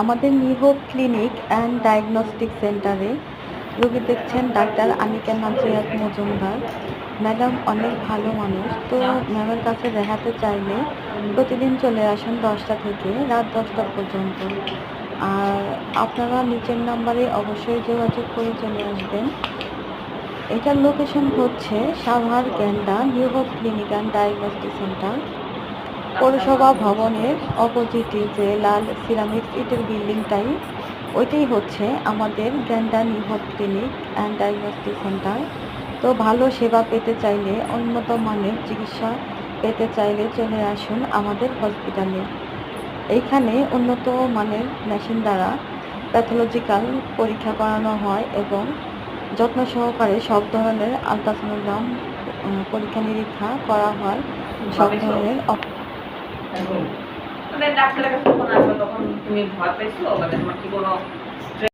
আমাদের new hope clinic and diagnostic সেন্টারে রোগী দেখছেন ডাক্তার আনিকা নাজিয়াত মজুমদার। ম্যাডাম অনেক ভালো মানুষ। তো ম্যামের কাছে দেখাতে চাইলে প্রতিদিন চলে আসেন 10টা থেকে রাত 10টা পর্যন্ত। আর আপনারা নিচের নাম্বারে অবশ্যই যোগাযোগ করে চলে আসবেন। এটার লোকেশন হচ্ছে Savar Genda new hope clinic and diagnostic centre, পৌরসভা ভবনের অপোজিটে যে লাল সিরামিক্স ইটের বিল্ডিংটাই, ওইটাই হচ্ছে আমাদের Genda new hope clinic and diagnostic centre. তো ভালো সেবা পেতে চাইলে, উন্নত মানের চিকিৎসা পেতে চাইলে চলে আসুন আমাদের হসপিটালে। এইখানে উন্নত মানের মেশিন দ্বারা প্যাথোলজিক্যাল পরীক্ষা করানো হয় এবং যত্ন সহকারে সব ধরনের আলট্রাসোনোগ্রাম পরীক্ষা নিরীক্ষা করা হয়। সব ধরনের মানে ডাক্তারের কাছে যখন আসবে তখন তুমি ভয় পাইছো, মানে তোমার কি কোনো